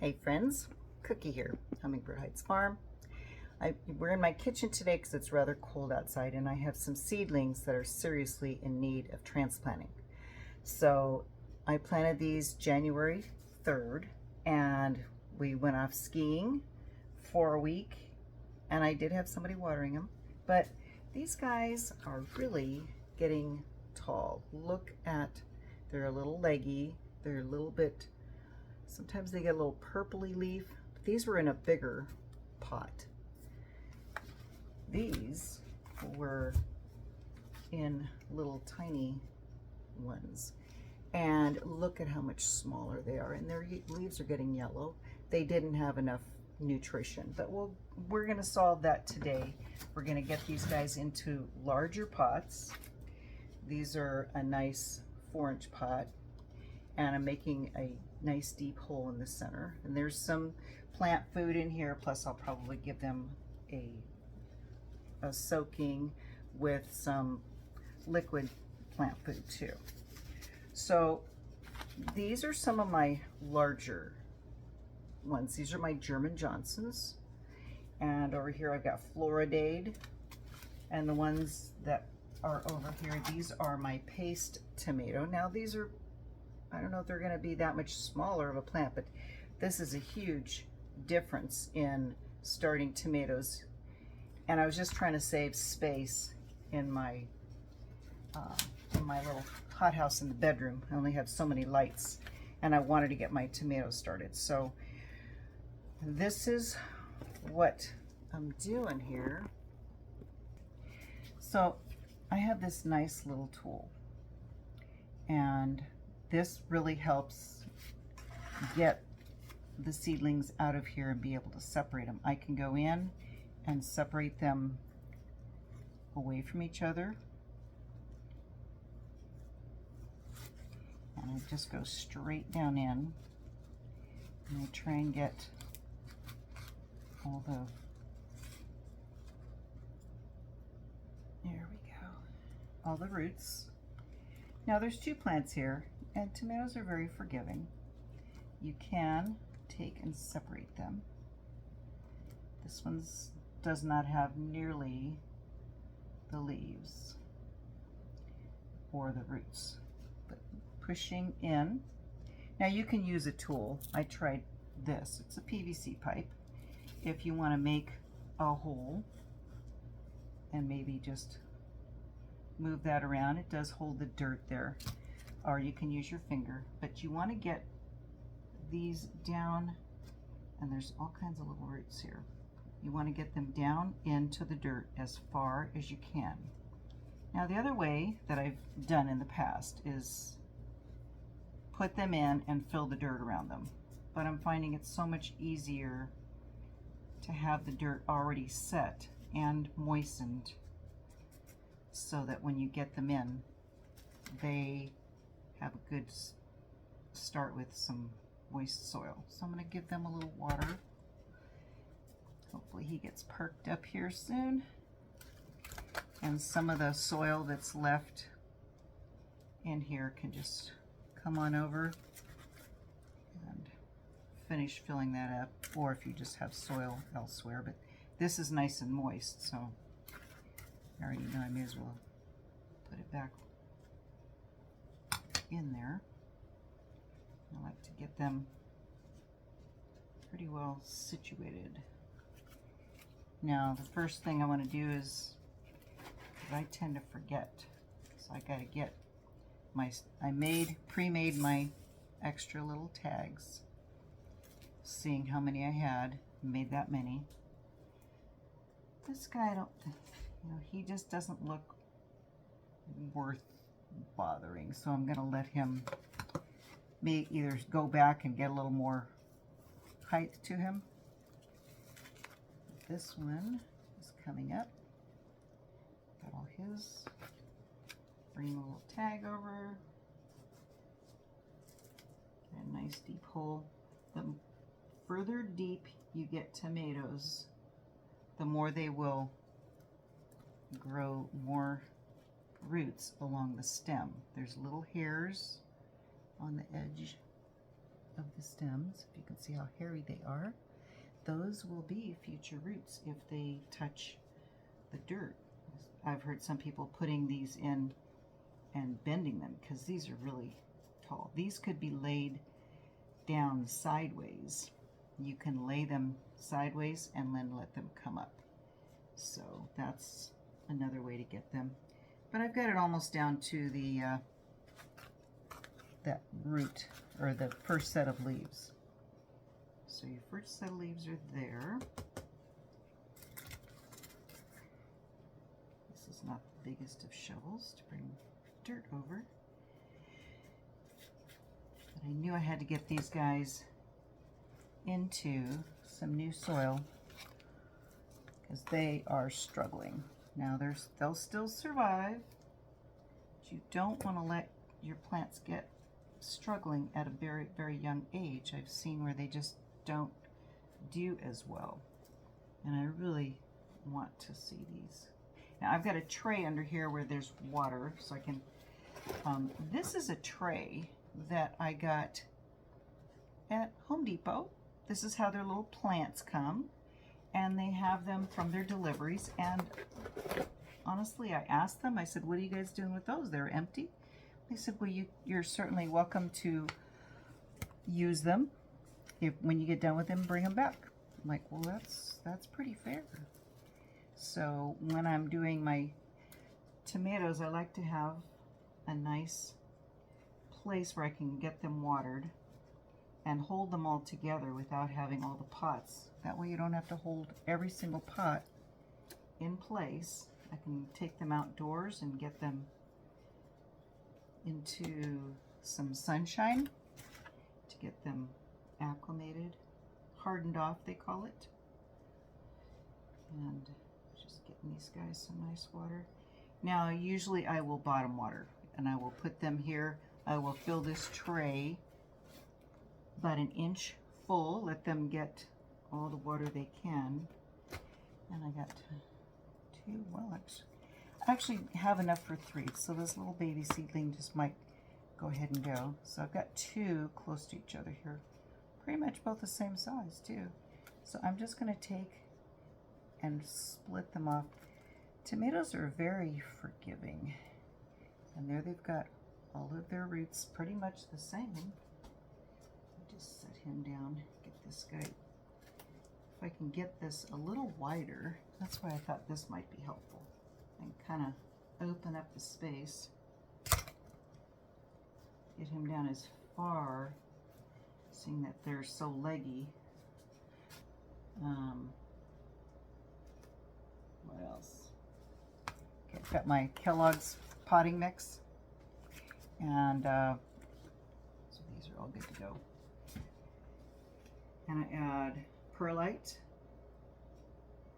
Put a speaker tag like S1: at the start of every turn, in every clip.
S1: Hey friends, Cookie here, Hummingbird Heights Farm. We're in my kitchen today because it's rather cold outside, and I have some seedlings that are seriously in need of transplanting. So I planted these January 3rd, and we went off skiing for a week, and I did have somebody watering them, but these guys are really getting tall. Look at, they're a little leggy, they're a little bit, sometimes they get a little purpley leaf. These were in a bigger pot. These were in little tiny ones. And look at how much smaller they are. And their leaves are getting yellow. They didn't have enough nutrition. But we're going to solve that today. We're going to get these guys into larger pots. These are a nice 4-inch pot. And I'm making a nice deep hole in the center. And there's some plant food in here, plus I'll probably give them a soaking with some liquid plant food too. So these are some of my larger ones. These are my German Johnsons. And over here I've got Floridade. And the ones that are over here, these are my paste tomato. Now these are, I don't know if they're going to be that much smaller of a plant, but this is a huge difference in starting tomatoes. And I was just trying to save space in my little hothouse in the bedroom. I only have so many lights, and I wanted to get my tomatoes started. So this is what I'm doing here. So I have this nice little tool, and this really helps get the seedlings out of here and be able to separate them. I can go in and separate them away from each other. And I just go straight down in, and I try and get all the, there we go, all the roots. Now there's 2 plants here, and tomatoes are very forgiving. You can take and separate them. This one does not have nearly the leaves or the roots. But pushing in, now you can use a tool. I tried this, it's a PVC pipe. If you want to make a hole and maybe just move that around, it does hold the dirt there. Or you can use your finger, but you want to get these down, and there's all kinds of little roots here. You want to get them down into the dirt as far as you can. Now the other way that I've done in the past is put them in and fill the dirt around them. But I'm finding it's so much easier to have the dirt already set and moistened so that when you get them in, they have a good start with some moist soil. So I'm going to give them a little water. Hopefully he gets perked up here soon. And some of the soil that's left in here can just come on over and finish filling that up. Or if you just have soil elsewhere. But this is nice and moist, so I already know I may as well put it back in there. I like to get them pretty well situated. Now the first thing I want to do is, I tend to forget, so I got to get my, pre-made my extra little tags, seeing how many I had, made that many. This guy, he just doesn't look worth bothering, so I'm going to let him either go back and get a little more height to him. This one is coming up. Got all his. Bring a little tag over. Get a nice deep hole. The further deep you get tomatoes, the more they will grow more roots along the stem. There's little hairs on the edge of the stems, if you can see how hairy they are, those will be future roots if they touch the dirt. I've heard some people putting these in and bending them because these are really tall. These could be laid down sideways. You can lay them sideways and then let them come up. So that's another way to get them. But I've got it almost down to the that root, or the first set of leaves. So your first set of leaves are there. This is not the biggest of shovels to bring dirt over. But I knew I had to get these guys into some new soil because they are struggling. Now they'll still survive, but you don't want to let your plants get struggling at a very, very young age. I've seen where they just don't do as well. And I really want to see these. Now I've got a tray under here where there's water, so I can, this is a tray that I got at Home Depot. This is how their little plants come, and they have them from their deliveries. And honestly, I asked them, I said, what are you guys doing with those? They're empty. They said, well, you're certainly welcome to use them. When you get done with them, bring them back. I'm like, well, that's pretty fair. So when I'm doing my tomatoes, I like to have a nice place where I can get them watered and hold them all together without having all the pots. That way you don't have to hold every single pot in place. I can take them outdoors and get them into some sunshine to get them acclimated, hardened off they call it. And just getting these guys some nice water. Now usually I will bottom water and I will put them here. I will fill this tray about an inch full, let them get all the water they can. And I got two, well, I actually have enough for 3, so this little baby seedling just might go ahead and go. So I've got 2 close to each other here, pretty much both the same size too. So I'm just going to take and split them off. Tomatoes are very forgiving, and there they've got all of their roots pretty much the same. Just set him down, get this guy. If I can get this a little wider, that's why I thought this might be helpful. And kind of open up the space. Get him down as far, seeing that they're so leggy. What else? Okay, I've got my Kellogg's potting mix. And so these are all good to go. And I add perlite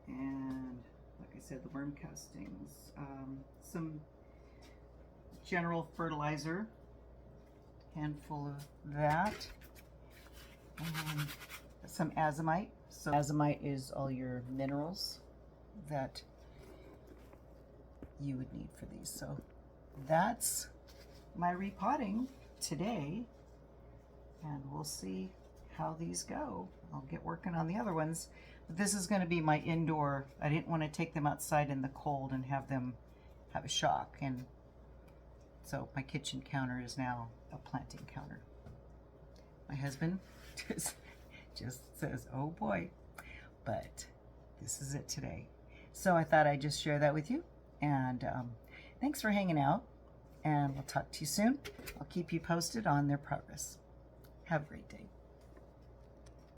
S1: and, like I said, the worm castings, some general fertilizer, handful of that, and some azomite. So azomite is all your minerals that you would need for these. So that's my repotting today, and we'll see how these go. I'll get working on the other ones. But this is going to be my indoor. I didn't want to take them outside in the cold and have them have a shock, and so my kitchen counter is now a planting counter. My husband just says, oh boy, but this is it today. So I thought I'd just share that with you, and thanks for hanging out, and we'll talk to you soon. I'll keep you posted on their progress. Have a great day.